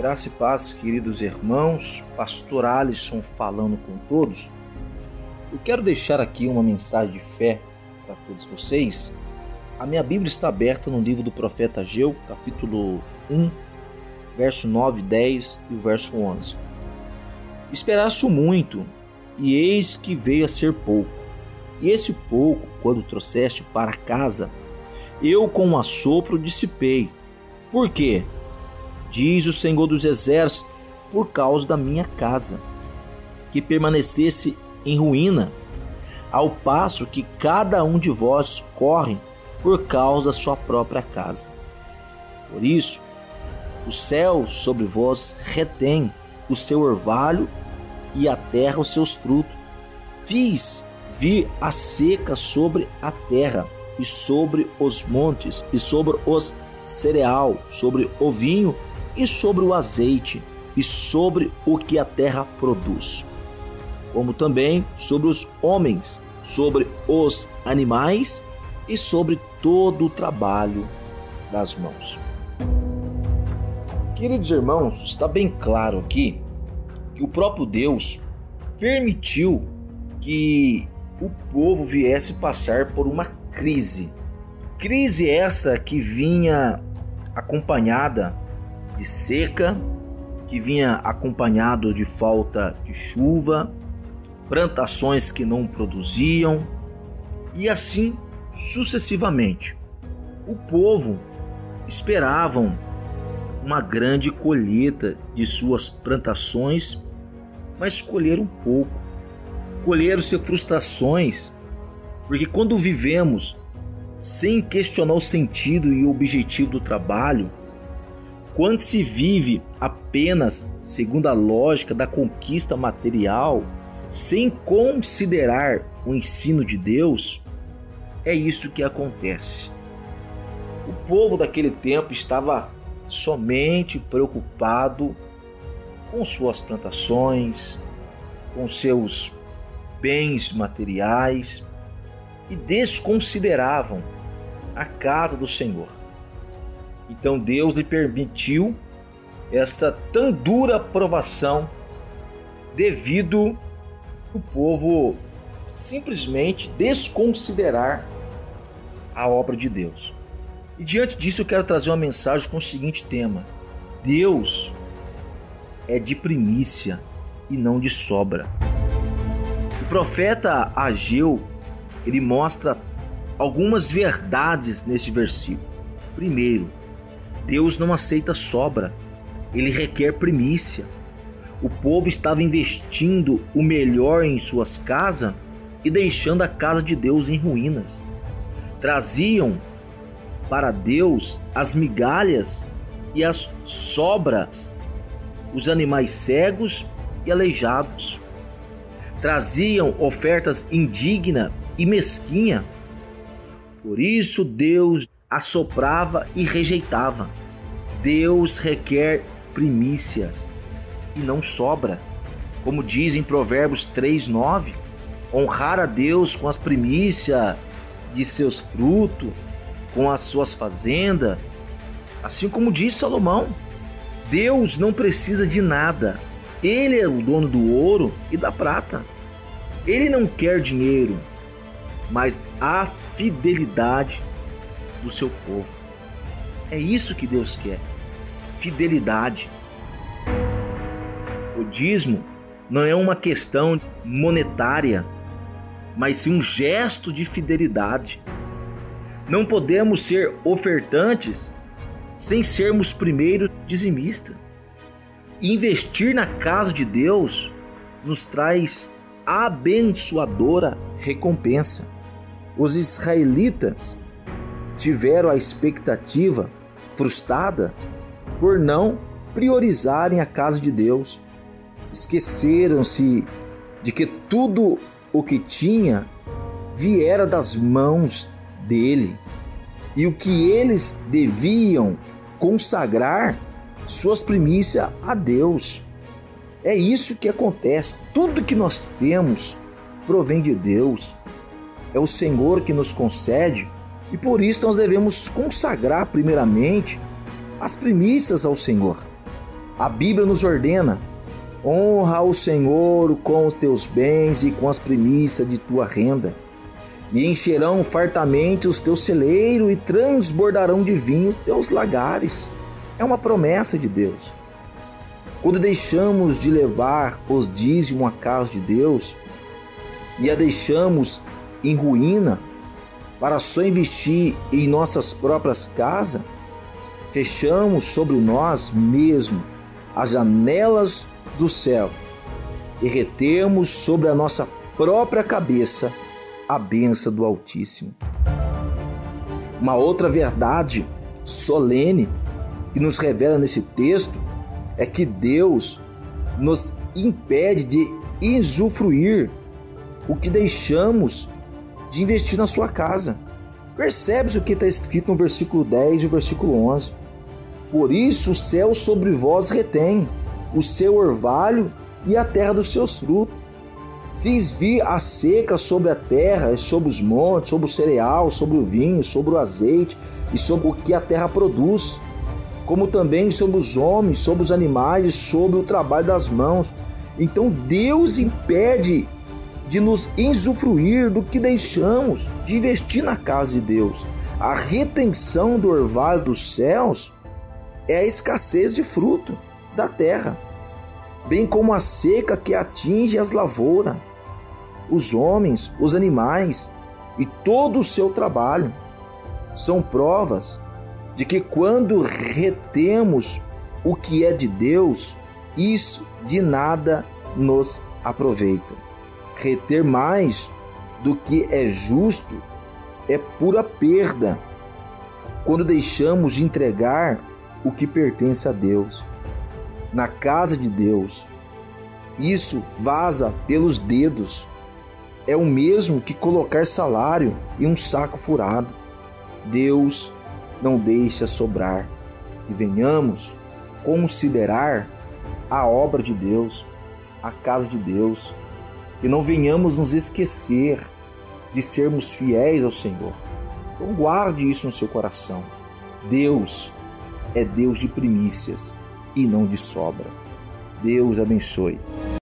Graça e paz, queridos irmãos, Pastor Alisson falando com todos. Eu quero deixar aqui uma mensagem de fé para todos vocês. A minha Bíblia está aberta no livro do profeta Ageu, capítulo 1, verso 9, 10 e o verso 11. Esperaste muito, e eis que veio a ser pouco. E esse pouco, quando trouxeste para casa, eu com um assopro dissipei. Por quê? Diz o Senhor dos Exércitos, por causa da minha casa, que permanecesse em ruína, ao passo que cada um de vós corre por causa da sua própria casa. Por isso, o céu sobre vós retém o seu orvalho e a terra os seus frutos. Fiz vir a seca sobre a terra e sobre os montes e sobre os cereal, sobre o vinho e sobre o azeite e sobre o que a terra produz, como também sobre os homens, sobre os animais e sobre todo o trabalho das mãos. Queridos irmãos, está bem claro aqui que o próprio Deus permitiu que o povo viesse passar por uma crise. Crise essa que vinha acompanhada de seca, que vinha acompanhado de falta de chuva, plantações que não produziam e assim sucessivamente. O povo esperavam uma grande colheita de suas plantações, mas colheram pouco. Colheram-se frustrações, porque quando vivemos sem questionar o sentido e o objetivo do trabalho, quando se vive apenas segundo a lógica da conquista material, sem considerar o ensino de Deus, é isso que acontece. O povo daquele tempo estava somente preocupado com suas plantações, com seus bens materiais e desconsideravam a casa do Senhor. Então Deus lhe permitiu essa tão dura provação devido ao povo simplesmente desconsiderar a obra de Deus. E diante disso eu quero trazer uma mensagem com o seguinte tema: Deus é de primícia e não de sobra. O profeta Ageu, ele mostra algumas verdades neste versículo. Primeiro, Deus não aceita sobra, ele requer primícia. O povo estava investindo o melhor em suas casas e deixando a casa de Deus em ruínas. Traziam para Deus as migalhas e as sobras, os animais cegos e aleijados. Traziam ofertas indignas e mesquinhas. Por isso Deus assoprava e rejeitava. Deus requer primícias e não sobra. Como diz em Provérbios 3:9, honrar a Deus com as primícias de seus frutos, com as suas fazendas. Assim como diz Salomão, Deus não precisa de nada. Ele é o dono do ouro e da prata. Ele não quer dinheiro, mas a fidelidade do seu povo. É isso que Deus quer, fidelidade. O dízimo não é uma questão monetária, mas sim um gesto de fidelidade. Não podemos ser ofertantes sem sermos primeiro dizimistas. Investir na casa de Deus nos traz abençoadora recompensa. Os israelitas tiveram a expectativa frustrada por não priorizarem a casa de Deus. Esqueceram-se de que tudo o que tinha viera das mãos dele e o que eles deviam consagrar suas primícias a Deus. É isso que acontece. Tudo que nós temos provém de Deus. É o Senhor que nos concede e por isso nós devemos consagrar primeiramente as primícias ao Senhor. A Bíblia nos ordena: honra o Senhor com os teus bens e com as primícias de tua renda, e encherão fartamente os teus celeiros e transbordarão de vinho teus lagares. É uma promessa de Deus. Quando deixamos de levar os dízimos à casa de Deus e a deixamos em ruína para só investir em nossas próprias casas, fechamos sobre nós mesmos as janelas do céu e retemos sobre a nossa própria cabeça a bênção do Altíssimo. Uma outra verdade solene que nos revela nesse texto é que Deus nos impede de usufruir o que deixamos de investir na sua casa. Percebe-se o que está escrito no versículo 10 e versículo 11. Por isso o céu sobre vós retém o seu orvalho e a terra dos seus frutos. Fiz vir a seca sobre a terra, sobre os montes, sobre o cereal, sobre o vinho, sobre o azeite e sobre o que a terra produz, como também sobre os homens, sobre os animais e sobre o trabalho das mãos. Então Deus impede de nos usufruir do que deixamos de investir na casa de Deus. A retenção do orvalho dos céus é a escassez de fruto da terra, bem como a seca que atinge as lavouras, os homens, os animais e todo o seu trabalho. São provas de que quando retemos o que é de Deus, isso de nada nos aproveita. Reter mais do que é justo é pura perda quando deixamos de entregar o que pertence a Deus. Na casa de Deus, isso vaza pelos dedos. É o mesmo que colocar salário em um saco furado. Deus não deixa sobrar. Que venhamos considerar a obra de Deus, a casa de Deus, que não venhamos nos esquecer de sermos fiéis ao Senhor. Então guarde isso no seu coração. Deus é Deus de primícias e não de sobra. Deus abençoe.